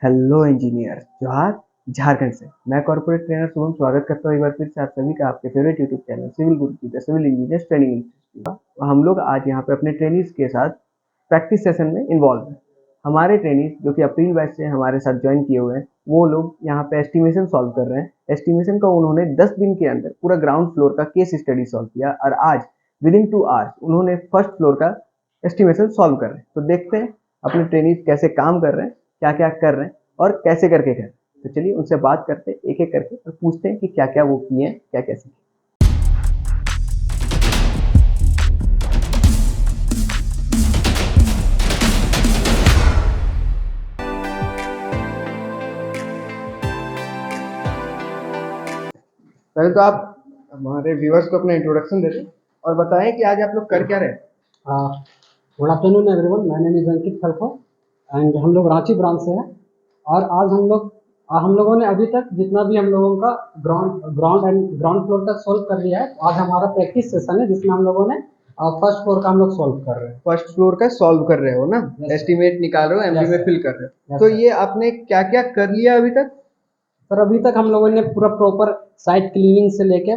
Hello engineer जोहार झारखंड से मैं कॉर्पोरेट ट्रेनर शुभम स्वागत करता हूँ एक बार फिर से आप सभी का आपके favourite YouTube channel civil Guruji the civil engineers training institute. हम लोग आज यहाँ पे अपने ट्रेनीज के साथ प्रैक्टिस सेशन में इन्वॉल्व हैं। हमारे ट्रेनीज जो कि अप्रैल बैच से हमारे साथ ज्वाइन किए हुए हैं वो लोग यहाँ पे एस्टिमेशन सॉल्व कर रहे हैं। एस्टिमेशन का उन्होंने 10 दिन के अंदर पूरा ग्राउंड फ्लोर का केस स्टडी सॉल्व किया और आज विद इन 2 आवर्स उन्होंने फर्स्ट फ्लोर का एस्टिमेशन सॉल्व कर रहे हैं। तो देखते हैं अपने ट्रेनीज कैसे काम कर रहे हैं, क्या क्या कर रहे हैं और कैसे करके करें। तो चलिए उनसे बात करते हैं एक एक करके और पूछते हैं कि क्या क्या वो किए हैं, क्या क्या सीखे। पहले तो आप हमारे व्यूअर्स को अपना इंट्रोडक्शन दे दें और बताएं कि आज आप लोग कर क्या रहे हैं। Good afternoon everyone, my name is Ankit खलखो एंड हम लोग रांची ब्रांच से हैं। और आज हम लोगों ने अभी तक जितना भी हम लोगों का ग्राउंड फ्लोर तक सॉल्व कर लिया है। आज हमारा प्रैक्टिस सेशन है जिसमें हम लोगों ने फर्स्ट फ्लोर का हम लोग सॉल्व कर रहे हैं। फर्स्ट फ्लोर का सॉल्व कर रहे हो ना? एस्टिमेट निकाल रहे हो, एमबी में फिल कर रहे हो। तो ये आपने क्या क्या कर लिया अभी तक? सर अभी तक हम लोगों ने पूरा प्रॉपर साइट क्लीनिंग से लेके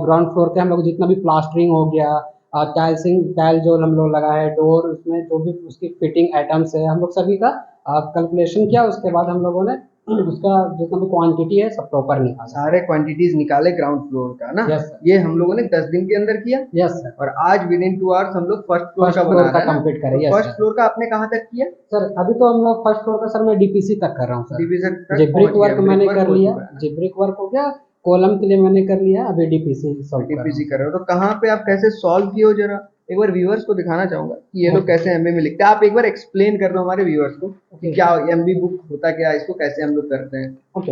ग्राउंड फ्लोर के हम लोग जितना भी प्लास्टरिंग हो गया, टाइल जो हम लोग लगाए है, डोर, उसमें जो भी उसकी फिटिंग आइटम्स है, हम लोग सभी का कैलकुलेशन किया। उसके बाद हम लोगों ने उसका जितना भी क्वांटिटी है सब प्रॉपर निकाला, सारे क्वांटिटीज निकाले ग्राउंड फ्लोर का ना। Yes sir. ये हम लोगों ने 10 दिन के अंदर किया। Yes sir. और आज विद इन 2 आवर्स हम लोग फर्स्ट फ्लोर का बना रहे हैं कंप्लीट करें। तो फर्स्ट फ्लोर का आपने कहाँ तक किया? सर अभी तो हम लोग फर्स्ट फ्लोर का सर मैं डीपीसी तक कर रहा हूँ सर। डिवीजन जी ब्रिक वर्क मैंने कर लिया, जी ब्रिक वर्क हो गया, कॉलम के लिए मैंने कर लिया, अभी डीपीसी कर रहे हो। तो कहाँ पे आप कैसे सॉल्व किए हो, जरा एक बार व्यूअर्स को दिखाना चाहूंगा कि ये लोग कैसे एमबी में लिखते हैं। आप एक बार एक्सप्लेन कर दो हमारे व्यूअर्स को कि क्या एमबी बुक होता क्या है, इसको कैसे हम लोग करते हैं। ओके,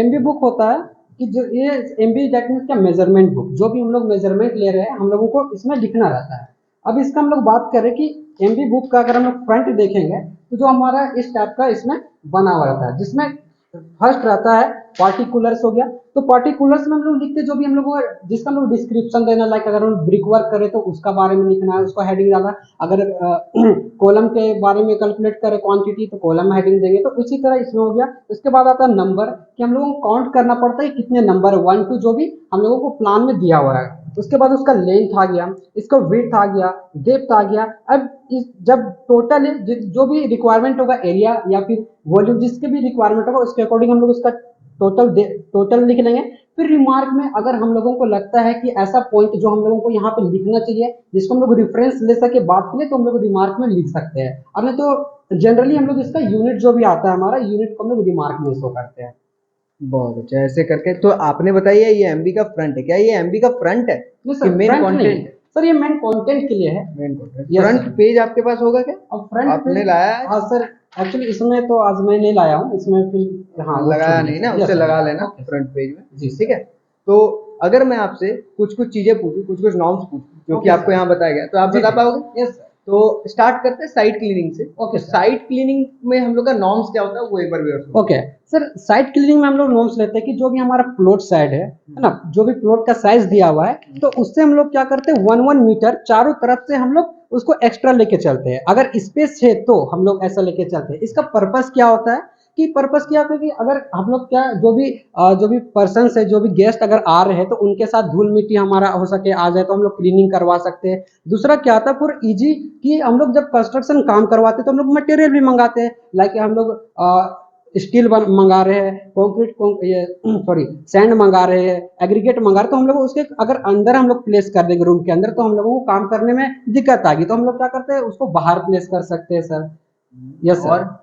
एमबी बुक होता है कि जो ये एमबी दैट मीन्स क्या, मेजरमेंट बुक। जो भी हम लोग मेजरमेंट ले रहे हैं हम लोगों को इसमें लिखना रहता है। अब इसका हम लोग बात करें कि एमबी बुक का अगर हम लोग फ्रंट देखेंगे तो जो हमारा इस टाइप का इसमें बना हुआ रहता है, जिसमें फर्स्ट रहता है पार्टिकुलर्स हो गया। तो पार्टिकुलर्स में हम लोग लिखते जो भी हम लोग जिसका हम लोग डिस्क्रिप्शन देना, लाइक अगर हम ब्रिक वर्क करें तो उसका बारे में लिखना है, उसको हेडिंग डालना। अगर कॉलम के बारे में कैलकुलेट करें क्वांटिटी तो कॉलम में हेडिंग देंगे। तो उसी तरह इसमें हो गया। उसके बाद आता है नंबर, कि हम लोगों को काउंट करना पड़ता है कितने नंबर है, 1 2 जो भी हम लोगों को प्लान में दिया हुआ है। उसके बाद उसका लेंथ आ गया, इसका विड्थ आ गया, डेप्थ आ गया। अब जब टोटल जो भी रिक्वायरमेंट होगा, एरिया या फिर वॉल्यूम, जिसके भी रिक्वायरमेंट होगा उसके अकॉर्डिंग हम लोग उसका टोटल लिख लेंगे। फिर रिमार्क में अगर हम लोगों को लगता है कि ऐसा पॉइंट जो हम लोगों को यहाँ पे लिखना चाहिए जिसको हम लोग रेफरेंस ले सके बात के लिए, तो हम लोग रिमार्क में लिख सकते हैं। और नहीं तो जनरली हम लोग इसका यूनिट जो भी आता है हमारा यूनिट को हम लोग रिमार्क में शो करते हैं। बहुत अच्छा, ऐसे करके। तो आपने बताइए ये एमबी का फ्रंट है, क्या ये एमबी का फ्रंट है कि मेन कंटेंट? सर ये मेन कंटेंट के लिए है। Main content. फ्रंट पेज आपके पास होगा क्या? अब फ्रंट आपने लाया है? हाँ सर, एक्चुअली इसमें तो आज मैं नहीं लाया हूँ, इसमें फिर हाँ लगाया नहीं ना, उससे लगा लेना फ्रंट पेज में जी। ठीक है, तो अगर मैं आपसे कुछ कुछ चीजें पूछूं, कुछ कुछ नॉर्म्स पूछूं जो कि आपको यहाँ बताया गया, तो आप बता पाओगे? यस। तो स्टार्ट करते हैं साइट क्लीनिंग से। ओके, साइट क्लीनिंग में हम लोग का नॉर्म्स क्या होता है वो एक बार भी। ओके सर, साइट क्लीनिंग में हम लोग नॉर्म्स लेते हैं कि जो भी हमारा प्लॉट साइड है ना, जो भी प्लॉट का साइज दिया हुआ है तो उससे हम लोग क्या करते हैं 1 मीटर चारों तरफ से हम लोग उसको एक्स्ट्रा लेके चलते हैं। अगर स्पेस है तो हम लोग ऐसा लेके चलते हैं। इसका पर्पस क्या होता है कि पर्पस क्या होता है कि अगर हम लोग क्या जो भी पर्सन है, जो भी गेस्ट अगर आ रहे हैं तो उनके साथ धूल मिट्टी हमारा हो सके आ जाए तो हम लोग क्लीनिंग करवा सकते हैं। दूसरा क्या आता है फॉर इजी, कि हम लोग जब कंस्ट्रक्शन काम करवाते हैं तो हम लोग मटेरियल भी मंगाते हैं, लाइक हम लोग स्टील मंगा रहे हैं, कंक्रीट सैंड मंगा रहे हैं, एग्रीगेट मंगा रहे हैं, तो हम लोग उसके अगर अंदर हम लोग प्लेस कर देंगे रूम के अंदर तो हम लोगों को काम करने में दिक्कत आएगी। तो हम लोग क्या करते हैं उसको बाहर प्लेस कर सकते हैं सर। Yes sir. और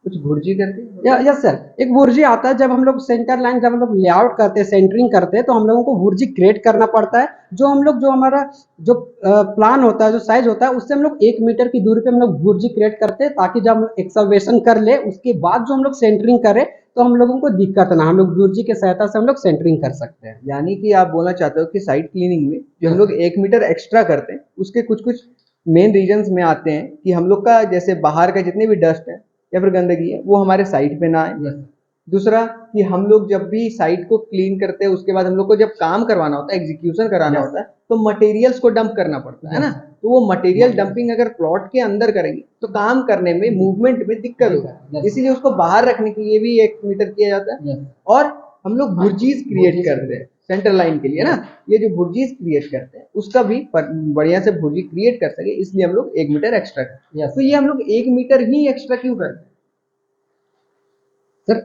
कुछ भुर्जी करते हैं? यस सर, एक भुर्जी आता है जब हम लोग सेंटर लाइन, जब हम लोग लेआउट करते हैं, सेंटरिंग करते हैं, तो हम लोगों को भुर्जी क्रिएट करना पड़ता है। जो हमारा जो प्लान होता है, जो साइज होता है, उससे हम लोग 1 मीटर की दूरी पे हम लोग भुर्जी क्रिएट करते हैं, ताकि जब हम एक्सकवेशन कर ले उसके बाद जो हम लोग सेंटरिंग करें तो हम लोगों को दिक्कत ना, हम लोग भुर्जी के सहायता से हम लोग सेंटरिंग कर सकते हैं। यानी कि आप बोलना चाहते हो कि साइट क्लीनिंग में जो हम लोग 1 मीटर एक्स्ट्रा करते हैं उसके कुछ कुछ मेन रीजंस में आते हैं कि हम लोग का जैसे बाहर का जितने भी डस्ट है या फिर गंदगी है वो हमारे साइट पे ना आए। दूसरा कि हम लोग जब भी साइट को क्लीन करते हैं उसके बाद हम लोग को जब काम करवाना होता है, एग्जीक्यूशन कराना Yes. होता है, तो मटेरियल्स को डंप करना पड़ता है ना। Yes. तो वो मटेरियल Yes. डंपिंग अगर प्लॉट के अंदर करेंगे तो काम करने में, मूवमेंट में दिक्कत होगा, Yes. इसीलिए उसको बाहर रखने के लिए भी 1 मीटर किया जाता है। Yes. और हम लोग बुर्जीज क्रिएट करते हैं सेंटर लाइन के लिए ना, ये जो बुर्जीज क्रिएट करते हैं उसका भी बढ़िया से बुर्जी क्रिएट कर सके, इसलिए हम लोग 1 मीटर एक्स्ट्रा करते हैं। Yes. तो ये हम लोग 1 मीटर ही एक्स्ट्रा क्यों करते हैं? सर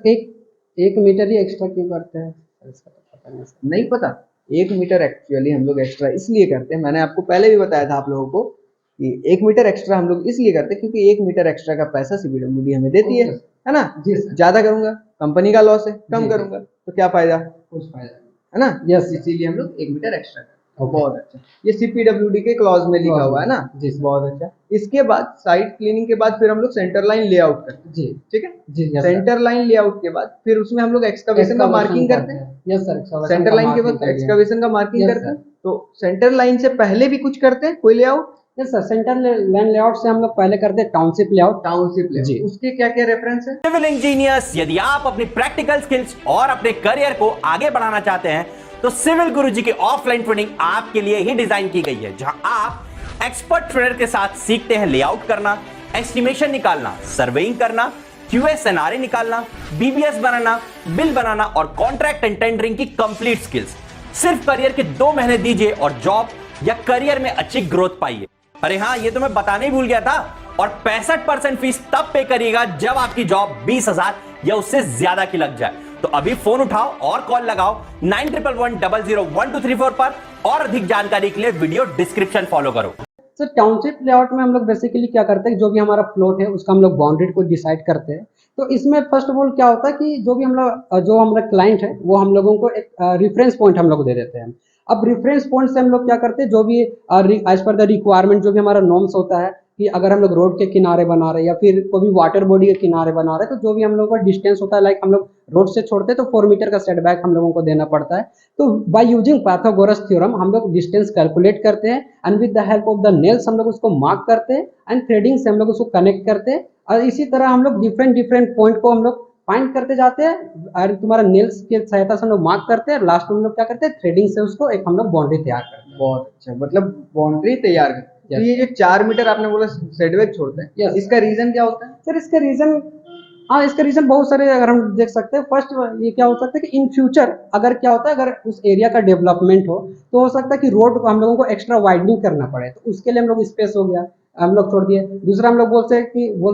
एक मीटर ही एक्स्ट्रा क्यों करते हैं? इसका तो पता नहीं सर। नहीं पता। 1 मीटर एक्चुअली हम लोग एक्स्ट्रा इसलिए करते हैं, मैंने आपको पहले भी बताया था आप लोगों को कि 1 मीटर एक्स्ट्रा हम लोग इसलिए करते हैं क्योंकि 1 मीटर एक्स्ट्रा का पैसा सीबीडब्ल्यूडी हमें देती है ना। जी सर। ज्यादा करूंगा कंपनी का लॉस है, कम जी। करूंगा तो क्या फायदा, कुछ फायदा नहीं। है ना। Yes. इसीलिए हम लोग 1 मीटर एक्स्ट्रा करते हैं। Okay. बहुत अच्छा, ये सीपीडब्ल्यूडी के क्लॉज में लिखा हुआ है ना। जी सर। बहुत अच्छा। इसके बाद साइट क्लीनिंग के बाद फिर हम लोग सेंटर लाइन लेआउट करते हैं, जी ठीक है। जी। yes sir. Centre line layout के बाद फिर उसमें हम लोग एक्सकवेशन का मार्किंग करते हैं। Yes sir. सेंटर लाइन के बाद एक्सकवेशन का मार्किंग Yes, करते हैं। तो सेंटर लाइन से पहले भी कुछ करते हैं कोई layout? Yes sir. Centre line layout से हम लोग पहले करते हैं टाउनशिप लेआउट। टाउनशिप जी। लेआउट, उसके क्या क्या रेफरेंस है? सिविल इंजीनियर्स, यदि आप अपनी प्रैक्टिकल स्किल्स और अपने करियर को आगे बढ़ाना चाहते हैं तो सिविल गुरुजी की ऑफलाइन ट्रेनिंग आपके लिए ही डिजाइन की गई है, जहां आप एक्सपर्ट ट्रेनर के साथ सीखते हैं लेआउट करना, एस्टिमेशन निकालना, सर्वेइंग करना, क्यूएस एनआरए निकालना, बीबीएस बनाना, बिल बनाना और कॉन्ट्रैक्ट एंड टेंडरिंग की कंप्लीट स्किल्स। सिर्फ करियर के 2 महीने दीजिए और जॉब या करियर में अच्छी ग्रोथ पाइए। अरे हाँ, ये तो मैं बताने ही भूल गया था। और 65% फीस तब पे करिएगा जब आपकी जॉब 20,000 या उससे ज्यादा की लग जाए। तो अभी फोन उठाओ और कॉल लगाओ 9111001234 पर। और अधिक जानकारी के लिए वीडियो डिस्क्रिप्शन फॉलो करो। सर टाउनशिप लेआउट में हम लोग बेसिकली क्या करते हैं, जो भी हमारा प्लॉट है उसका हम लोग बाउंड्री को डिसाइड करते हैं। तो इसमें फर्स्ट ऑफ ऑल क्या होता है कि जो हमारा क्लाइंट है वो हम लोगों को एक रेफरेंस पॉइंट हम लोग दे देते हैं। अब रेफरेंस पॉइंट से हम लोग क्या करते हैं, जो भी एज पर द रिक्वायरमेंट जो भी हमारा नॉर्म्स होता है कि अगर हम लोग रोड के किनारे बना रहे हैं या फिर कोई भी वाटर बॉडी के किनारे बना रहे हैं, तो जो भी हम लोग का डिस्टेंस होता है, लाइक हम लोग रोड से छोड़ते हैं तो 4 मीटर का सेटबैक हम लोगों को देना पड़ता है। तो बाय यूजिंग पाइथागोरस थ्योरम हम लोग डिस्टेंस कैलकुलेट करते हैं and with the help of the nails हम लोग उसको मार्क करते हैं एंड थ्रेडिंग से हम लोग उसको कनेक्ट करते हैं। और इसी तरह हम लोग डिफरेंट पॉइंट को हम लोग फाइंड करते जाते हैं और तुम्हारा नेल्स की सहायता से हम लोग मार्क करते हैं। लास्ट में हम लोग क्या करते हैं, थ्रेडिंग से उसको एक हम लोग बाउंड्री तैयार करते हैं। बहुत अच्छा, मतलब बाउंड्री तैयार करते हैं। तो ये जो 4 मीटर आपने बोला सेटबैक छोड़ते हैं, Yes. इसका रीजन क्या होता है? सर इसका रीजन बहुत सारे अगर हम देख सकते हैं। फर्स्ट ये क्या हो सकता है कि इन फ्यूचर अगर क्या होता है, अगर उस एरिया का डेवलपमेंट हो तो हो सकता है कि रोड को हम लोगों को एक्स्ट्रा वाइडनिंग करना पड़े, तो उसके लिए हम लोग स्पेस हो गया हम लोग छोड़ दिए। दूसरा हम लोग बोल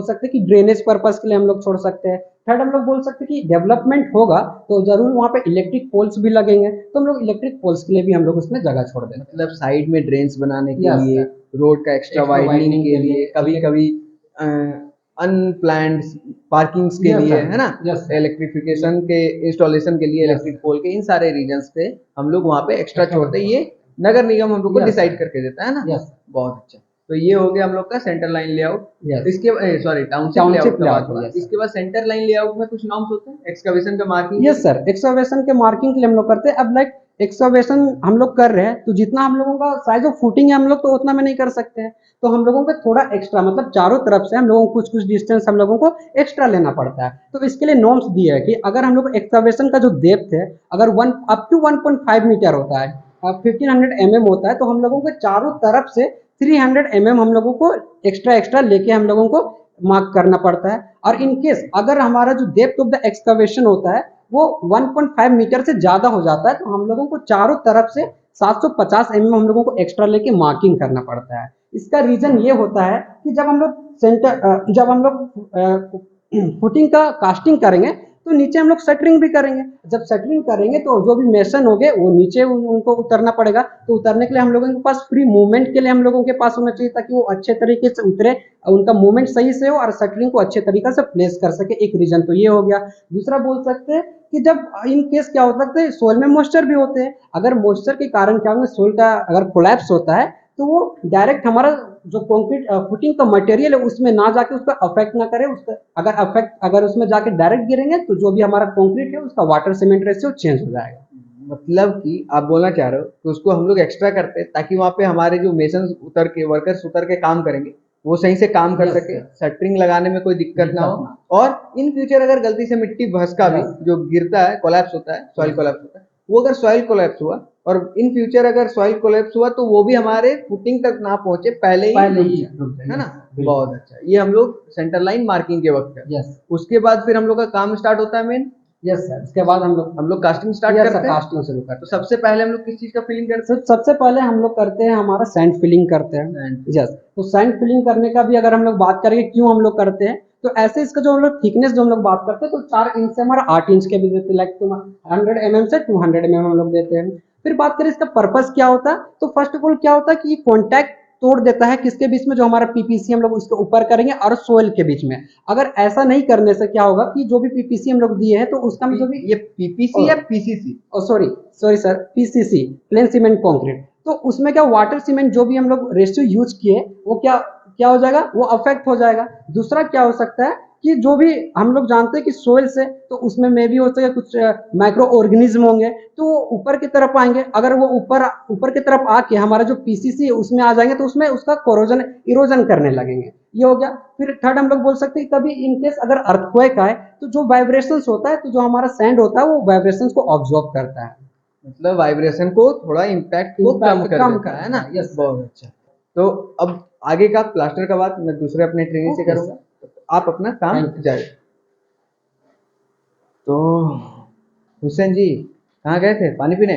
सकते हैं कि ड्रेनेज पर्पस के लिए हम लोग छोड़ सकते हैं। थर्ड हम लोग बोल सकते हैं कि डेवलपमेंट होगा तो जरूर वहाँ पे इलेक्ट्रिक पोल्स भी लगेंगे, तो हम लोग इलेक्ट्रिक पोल्स के लिए भी हम लोग उसमें जगह छोड़ देते हैं। मतलब साइड में ड्रेन्स बनाने के Yes, लिए, रोड का एक्स्ट्रा Extra वाइडनिंग widening के के लिए, लिए, कभी कभी अनप्लान्ड पार्किंग्स के Yes, लिए, sir. है ना। Yes, sir. इलेक्ट्रिफिकेशन के इंस्टॉलेशन के लिए, Yes, इलेक्ट्रिक पोल के, इन सारे रीजंस पे हम लोग वहाँ पे एक्स्ट्रा Extra छोड़ते हैं। ये नगर निगम हम लोग को Yes, डिसाइड sir. करके देता है ना। Yes. बहुत अच्छा। तो ये हो गया हम लोग का सेंटर लाइन लेआउट। Yes. इसके सॉरी टाउनशिप Township लेआउट का बात layout, हुआ। yes. इसके बाद सेंटर लाइन लेआउट में कुछ नॉर्म्स होते हैं, एक्सकवेशन का मार्किंग। यस सर, एक्सकवेशन के मार्किंग के लिए हम लोग करते हैं। अब लाइक एक्सकवेशन हम लोग कर रहे हैं तो जितना हम लोगों का साइज ऑफ फुटिंग है हम लोग तो उतना में नहीं कर सकते हैं, तो हम लोगों को थोड़ा एक्स्ट्रा मतलब चारों तरफ से हम लोगों को कुछ डिस्टेंस हम लोगों को एक्स्ट्रा लेना पड़ता है। तो इसके लिए नॉर्म्स दिए है कि अगर हम लोग एक्सकवेशन का जो डेप्थ है अगर 1 अप टू 1.5 मीटर होता है, 1500 mm होता है, तो हम लोगों को चारों तरफ से 300 mm हम लोगों को एक्स्ट्रा लेके हम लोगों को मार्क करना पड़ता है। और इन केस अगर हमारा जो डेप्थ ऑफ द एक्सकवेशन होता है वो 1.5 मीटर से ज्यादा हो जाता है, तो हम लोगों को चारों तरफ से 750 mm हम लोगों को एक्स्ट्रा लेके मार्किंग करना पड़ता है। इसका रीजन ये होता है कि जब हम लोग फुटिंग का कास्टिंग करेंगे तो नीचे हम लोग शटरिंग भी करेंगे। जब शटरिंग करेंगे तो जो भी मेसन होंगे वो नीचे उनको उतरना पड़ेगा, तो उतरने के लिए हम लोगों के पास फ्री मूवमेंट के लिए हम लोगों के पास होना चाहिए ताकि वो अच्छे तरीके से उतरे, उनका मूवमेंट सही से हो और शटरिंग को अच्छे तरीके से प्लेस कर सके। एक रीजन तो ये हो गया। दूसरा बोल सकते हैं कि जब इन केस क्या हो सकता है सोइल में मॉइस्चर भी होते हैं, अगर मॉइस्चर के कारण क्या होगा सोइल का अगर कोलैप्स होता है तो वो डायरेक्ट हमारा जो कंक्रीट फुटिंग का मटेरियल है उसमें ना जाके उसका अफेक्ट ना करे। उसका अगर उसमें जाके डायरेक्ट गिरेंगे तो जो भी हमारा कंक्रीट है उसका वाटर सीमेंट रेशियो चेंज हो जाएगा। मतलब कि आप बोलना चाह रहे हो कि उसको हम लोग एक्स्ट्रा करते हैं ताकि वहाँ पे हमारे जो मेसन्स उतर के वर्कर्स उतर के काम करेंगे वो सही से काम कर Yes, सके, yes. शटरिंग लगाने में कोई दिक्कत ना हो, और इन फ्यूचर अगर गलती से मिट्टी भसका भी Yes. जो गिरता है, कोलैप्स होता है, सॉइल कोलैप्स होता है, वो अगर सॉइल कोलैप्स हुआ और इन फ्यूचर अगर सॉइल कोलैप्स हुआ तो वो भी हमारे फुटिंग तक ना पहुंचे, पहले ही रुक जाए, है ना। बहुत अच्छा, ये हम लोग सेंटर लाइन मार्किंग के वक्त है। यस उसके बाद फिर हम लोग का काम स्टार्ट होता है मेन। यस सर, इसके बाद हम लोग कास्टिंग स्टार्ट Yes, करते sir, हैं। कास्टिंग शुरू करते तो सबसे पहले हम लोग किस चीज का फिलिंग करते हैं। सबसे पहले हम लोग करते हैं हमारा सैंड फिलिंग करते हैं। Sand यस, तो सैंड फिलिंग करने का भी अगर हम लोग बात करेंगे क्यों हम लोग करते हैं, तो ऐसे इसका जो हम लोग थिकनेस जो हम लोग बात करते हैं, तो 4 इंच से हमारा 8 इंच के भी देते हैं, लाइक 100 mm से 200 mm हम लोग देते हैं। फिर बात करें इसका पर्पस क्या होता है, तो फर्स्ट ऑफ ऑल क्या होता है कि कॉन्टैक्ट तोड़ देता है किसके बीच में, जो हमारा पीपीसी हम लोग उसके ऊपर करेंगे और सोइल के बीच में। अगर ऐसा नहीं करने से क्या होगा कि जो भी पीपीसी हम लोग दिए हैं तो उसका जो भी ये पीपीसी या PCC? Sorry sorry sir, PCC, plane cement concrete. तो उसमें क्या वाटर सीमेंट जो भी हम लोग रेशियो यूज किए वो क्या क्या हो जाएगा, वो अफेक्ट हो जाएगा। दूसरा क्या हो सकता है कि जो भी हम लोग जानते हैं कि सोइल से, तो उसमें मे भी हो सके कुछ माइक्रो ऑर्गेनिज्म होंगे, तो वो ऊपर की तरफ आएंगे। अगर वो ऊपर की तरफ आके हमारा जो पीसीसी है उसमें आ जाएंगे, तो उसमें उसका कोरोजन इरोजन करने लगेंगे। ये हो गया। फिर थर्ड हम लोग बोल सकते हैं कभी इन केस अगर अर्थक्वेक आए तो जो वाइब्रेशंस होता है, तो जो हमारा सैंड होता है वो वाइब्रेशंस को ऑब्जॉर्व करता है, मतलब वाइब्रेशन को थोड़ा इम्पैक्ट को कम कर देता है ना। यस बहुत अच्छा। तो अब आगे का प्लास्टर का बात मैं दूसरे अपने ट्रेनिंग से Okay, करूंगा, तो आप अपना काम Thank you. जाए। तो हुसैन जी कहाँ गए थे, पानी पीने?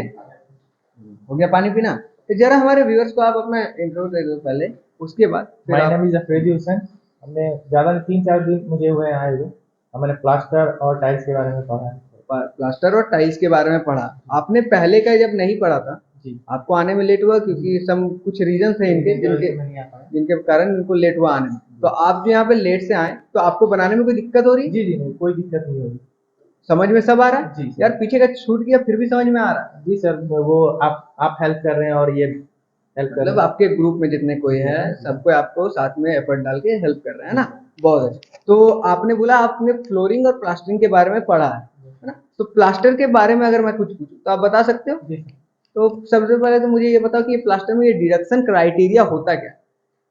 हो गया पानी पीना? तो जरा हमारे व्यूअर्स को आप अपना इंट्रो दे दो पहले, उसके बाद फिर माय आप। Name is Afridi Hussain. हमने ज़्यादा नहीं 3-4 दिन मुझे हुए आए हुए। हमने प्लास्टर और टाइल्स के बारे में पढ़ा है। प्लास्टर और टाइल्स के बारे में पढ़ा आपने, पहले का जब नहीं पढ़ा था जी, आपको आने में लेट हुआ क्योंकि सम कुछ रीजन थे इनके जिनके कारण इनको लेट हुआ आने में। तो आप जो यहाँ पे लेट से आए तो आपको बनाने में कोई दिक्कत हो रही है? जी जी नहीं, कोई दिक्कत नहीं होगी। समझ में सब आ रहा है? जी, यार पीछे का छूट गया फिर भी समझ में आ रहा है। जी सर, वो आप हेल्प कर रहे हैं और ये हेल्प कर रहे मतलब हैं। आपके ग्रुप में जितने कोई है सबको आपको साथ में एफर्ट डाल के हेल्प कर रहे हैं ना। बहुत अच्छा। तो आपने बोला आपने फ्लोरिंग और प्लास्टरिंग के बारे में पढ़ा है ना। तो प्लास्टर के बारे में अगर मैं कुछ पूछूं तो आप बता सकते हो? जी, तो सबसे पहले तो मुझे ये बताओ कि ये प्लास्टर में ये डिडक्शन क्राइटेरिया होता क्या?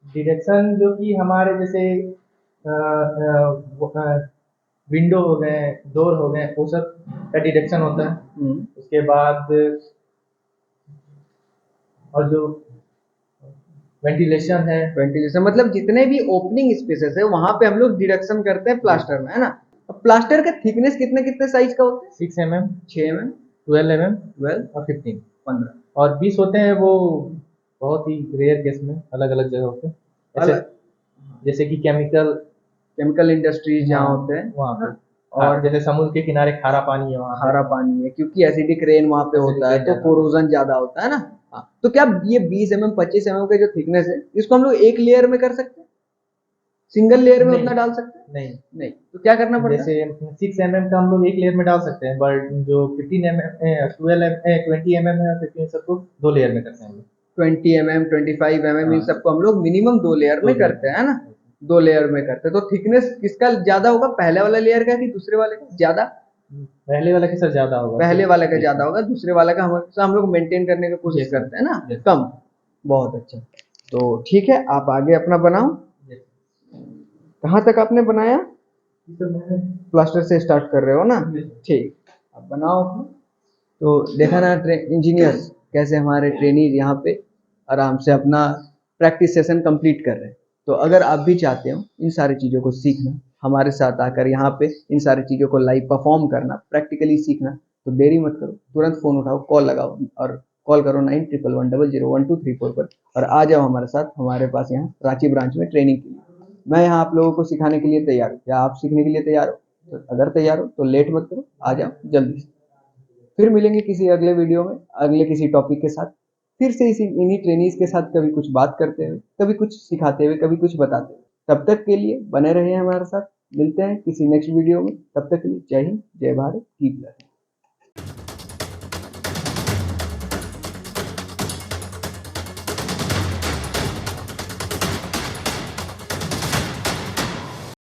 डिडक्शन जो कि हमारे जैसे विंडो हो गए, डोर हो गए, वो सब का डिडक्शन होता है। उसके बाद और जो वेंटिलेशन है, वेंटिलेशन मतलब जितने भी ओपनिंग स्पेसेस है वहां पे हम लोग डिडक्शन करते हैं प्लास्टर में, है ना। अब प्लास्टर का थिकनेस कितने कितने साइज का होता है? 6 mm, 6 mm, 12 mm 12, और 15 15। और 20 होते हैं। वो बहुत ही रेयर केस में अलग अलग जगहों पे, जैसे कि केमिकल इंडस्ट्रीज जहाँ होते हैं वहाँ पे, और और जैसे समुद्र के किनारे खारा पानी है वहाँ पे। खारा पानी है क्योंकि एसिडिक रेन वहां पे होता है, तो कोरोजन ज्यादा होता है ना। हाँ, तो क्या ये 20 mm 25 mm का जो थिकनेस है इसको हम लोग एक लेयर में कर सकते हैं? सिंगल लेयर में नहीं। उतना डाल सकते हैं? नहीं, नहीं, तो क्या करना पड़ता है? जैसे 6 mm का हम लोग एक लेयर में डाल सकते हैं, बट जो 15 mm 20 mm है, 15 सबको 2 लेयर में करते हैं हम लोग। 20 mm 25 mm इन सबको हम लोग मिनिमम 2 लेयर में करते हैं ना। 2 लेयर में करते हैं। तो थिकनेस किसका ज्यादा होगा, पहले वाला लेयर का कि दूसरे वाले का ज्यादा? पहले वाला के सर ज्यादा होगा। पहले वाले का ज्यादा होगा, दूसरे वाले का हम लोग मेंटेन करने की कोशिश करते हैं ना, कम। बहुत अच्छा। तो ठीक है, आप आगे अपना बनाओ। कहाँ तक आपने बनाया? प्लास्टर से स्टार्ट कर रहे हो ना? ठीक, अब बनाओ अपना। तो देखा ना इंजीनियर्स कैसे हमारे ट्रेनीज यहाँ पे आराम से अपना प्रैक्टिस सेशन कंप्लीट कर रहे हैं। तो अगर आप भी चाहते हो इन सारी चीज़ों को सीखना, हमारे साथ आकर यहाँ पे इन सारी चीज़ों को लाइव परफॉर्म करना, प्रैक्टिकली सीखना, तो देरी मत करो, तुरंत फ़ोन उठाओ, कॉल लगाओ और कॉल करो 9111001234 पर और आ जाओ हमारे साथ, हमारे पास यहाँ रांची ब्रांच में ट्रेनिंग के लिए। मैं यहाँ आप लोगों को सिखाने के लिए तैयार हूँ। क्या आप सीखने के लिए तैयार हो? तो अगर तैयार हो तो लेट मत करो, आ जाओ जल्दी से। फिर मिलेंगे किसी अगले वीडियो में, अगले किसी टॉपिक के साथ, फिर से इसी इन्हीं ट्रेनीज के साथ कभी कुछ बात करते हुए, कभी कुछ सिखाते हुए, कभी कुछ बताते हुए। तब तक के लिए बने रहिए हमारे साथ, मिलते हैं किसी नेक्स्ट वीडियो में। तब तक के लिए जय हिंद, जय भारत, कीप लर्निंग।